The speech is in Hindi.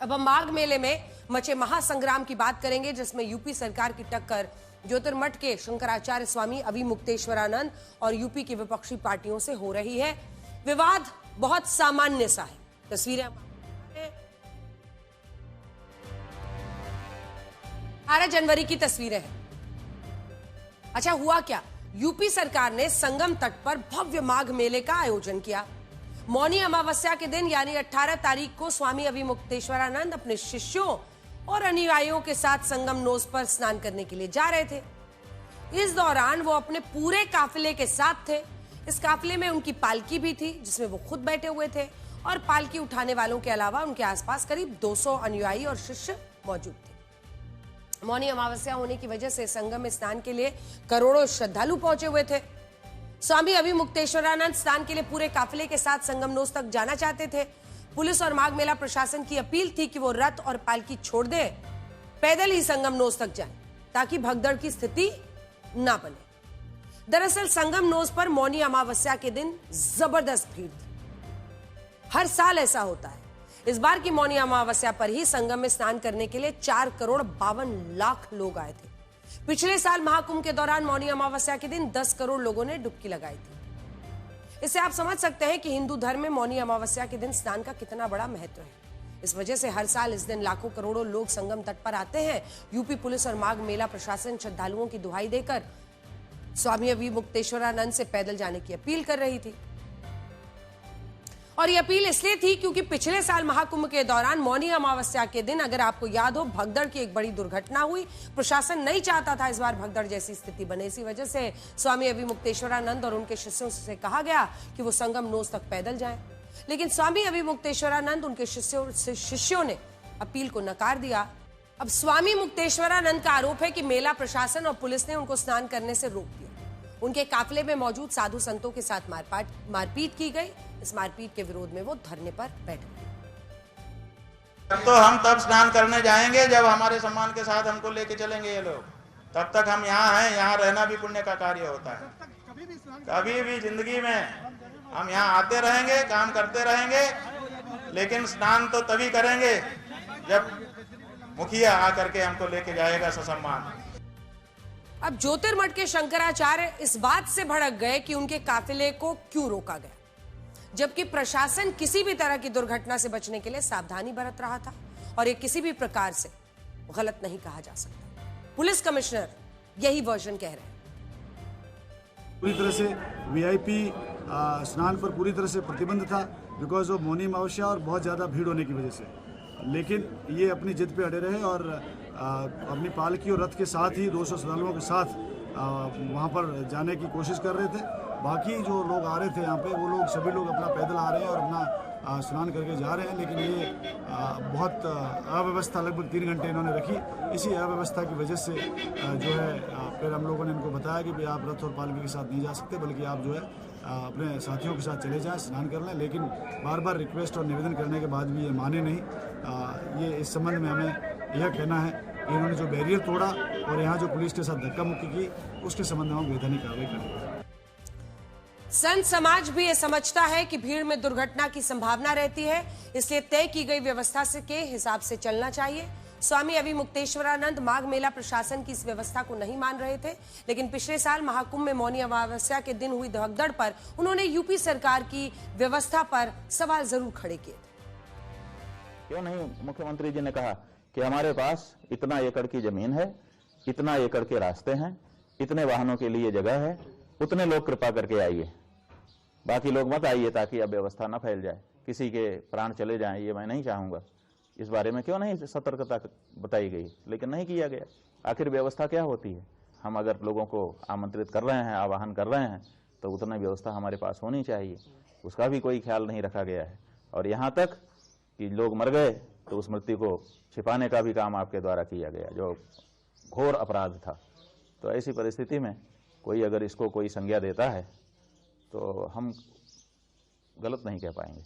अब हम माघ मेले में मचे महासंग्राम की बात करेंगे, जिसमें यूपी सरकार की टक्कर ज्योतिर्मठ के शंकराचार्य स्वामी अभिमुक्तेश्वरानंद और यूपी की विपक्षी पार्टियों से हो रही है। विवाद बहुत सामान्य सा है। तस्वीरें 18 जनवरी की तस्वीरें हैं। अच्छा, हुआ क्या? यूपी सरकार ने संगम तट पर भव्य माघ मेले का आयोजन किया। मौनी अमावस्या के दिन यानी 18 तारीख को स्वामी अभिमुक्तेश्वरानंद अपने शिष्यों और अनुयायियों के साथ संगम नोस पर स्नान करने के लिए जा रहे थे। इस दौरान वो अपने पूरे काफिले के साथ थे। इस काफिले में उनकी पालकी भी थी, जिसमें वो खुद बैठे हुए थे, और पालकी उठाने वालों के अलावा उनके आसपास करीब 200 अनुयायी और शिष्य मौजूद थे। मौनी अमावस्या होने की वजह से संगम में स्नान के लिए करोड़ों श्रद्धालु पहुंचे हुए थे। स्वामी अभिमुक्तेश्वरानंद स्नान के लिए पूरे काफिले के साथ संगम नोस तक जाना चाहते थे। पुलिस और माघ मेला प्रशासन की अपील थी कि वो रथ और पालकी छोड़ दे, पैदल ही संगम नोस तक जाए, ताकि भगदड़ की स्थिति ना बने। दरअसल संगम नोस पर मौनी अमावस्या के दिन जबरदस्त भीड़ थी। हर साल ऐसा होता है। इस बार की मौनी अमावस्या पर ही संगम में स्नान करने के लिए 4,52,00,000 लोग आए थे। पिछले साल महाकुंभ के दौरान मौनी अमावस्या के दिन 10 करोड़ लोगों ने डुबकी लगाई थी। इससे आप समझ सकते हैं कि हिंदू धर्म में मौनी अमावस्या के दिन स्नान का कितना बड़ा महत्व है। इस वजह से हर साल इस दिन लाखों करोड़ों लोग संगम तट पर आते हैं। यूपी पुलिस और माघ मेला प्रशासन श्रद्धालुओं की दुहाई देकर स्वामी अभिमुक्तेश्वरानंद से पैदल जाने की अपील कर रही थी। और ये अपील इसलिए थी क्योंकि पिछले साल महाकुंभ के दौरान मौनी अमावस्या के दिन, अगर आपको याद हो, भगदड़ की एक बड़ी दुर्घटना हुई। प्रशासन नहीं चाहता था इस बार भगदड़ जैसी स्थिति बने। इसी वजह से स्वामी अभिमुक्तेश्वरानंद और उनके शिष्यों से कहा गया कि वो संगम नोस तक पैदल जाएं। लेकिन स्वामी अभिमुक्तेश्वरानंद उनके शिष्यों ने अपील को नकार दिया। अब स्वामी मुक्तेश्वरानंद का आरोप है कि मेला प्रशासन और पुलिस ने उनको स्नान करने से रोक दिया। उनके काफिले में मौजूद साधु संतों के साथ मारपीट की गई। इस मारपीट के विरोध में वो धरने पर बैठे। तो हम तब स्नान करने जाएंगे जब हमारे सम्मान के साथ हमको लेके चलेंगे ये लोग। तब तक हम यहाँ हैं। यहाँ रहना भी पुण्य का कार्य होता है। कभी भी जिंदगी में हम यहाँ आते रहेंगे, काम करते रहेंगे, लेकिन स्नान तो तभी करेंगे जब मुखिया आकर के हमको लेके जाएगा ससम्मान। अब ज्योतिर्मठ के शंकराचार्य इस बात से भड़क गए कि उनके काफिले को क्यों रोका गया, जबकि प्रशासन किसी भी तरह की दुर्घटना से बचने के लिए सावधानी बरत रहा था, और ये किसी भी प्रकार से गलत नहीं कहा जा सकता। पुलिस कमिश्नर यही वर्जन कह रहे हैं। पूरी तरह से वीआईपी स्नान पर पूरी तरह से प्रतिबंध था, बिकॉज ऑफ मौनी अमावस्या और बहुत ज़्यादा भीड़ होने की वजह से। लेकिन ये अपनी जिद पे अड़े रहे और अपनी पालकी और रथ के साथ ही 200 श्रद्धालुओं के साथ वहाँ पर जाने की कोशिश कर रहे थे। बाकी जो लोग आ रहे थे यहाँ पे, वो लोग सभी लोग अपना पैदल आ रहे हैं और अपना स्नान करके जा रहे हैं। लेकिन ये बहुत अव्यवस्था लगभग 3 घंटे इन्होंने रखी। इसी अव्यवस्था की वजह से जो है फिर हम लोगों ने इनको बताया कि भाई आप रथ और पालकी के साथ नहीं जा सकते, बल्कि आप जो है अपने साथियों के साथ चले जाएं, स्नान कर लें। लेकिन बार बार रिक्वेस्ट और निवेदन करने के बाद भी ये माने नहीं। ये इस संबंध में हमें यह कहना है कि इन्होंने जो बैरियर तोड़ा और यहाँ जो पुलिस के साथ धक्का मुक्की की, उसके संबंध में हम वैधानिक कार्रवाई करेंगे। संत समाज भी ये समझता है कि भीड़ में दुर्घटना की संभावना रहती है, इसलिए तय की गई व्यवस्था के हिसाब से चलना चाहिए। स्वामी अभिमुक्तेश्वरानंद माघ मेला प्रशासन की इस व्यवस्था को नहीं मान रहे थे, लेकिन पिछले साल महाकुंभ में मौनी अमावस्या के दिन हुई भगदड़ पर उन्होंने यूपी सरकार की व्यवस्था पर सवाल जरूर खड़े किए। क्यों नहीं मुख्यमंत्री जी ने कहा कि हमारे पास इतना एकड़ की जमीन है, इतना एकड़ के रास्ते हैं, इतने वाहनों के लिए जगह है, उतने लोग कृपा करके आइए, बाकी लोग मत आइए, ताकि अब व्यवस्था न फैल जाए, किसी के प्राण चले जाएं, ये मैं नहीं चाहूंगा। इस बारे में क्यों नहीं सतर्कता बताई गई? लेकिन नहीं किया गया। आखिर व्यवस्था क्या होती है? हम अगर लोगों को आमंत्रित कर रहे हैं, आह्वान कर रहे हैं, तो उतना व्यवस्था हमारे पास होनी चाहिए। उसका भी कोई ख्याल नहीं रखा गया है। और यहाँ तक कि लोग मर गए तो उस मृत्यु को छिपाने का भी काम आपके द्वारा किया गया, जो घोर अपराध था। तो ऐसी परिस्थिति में कोई अगर इसको कोई संज्ञा देता है तो हम गलत नहीं कह पाएंगे।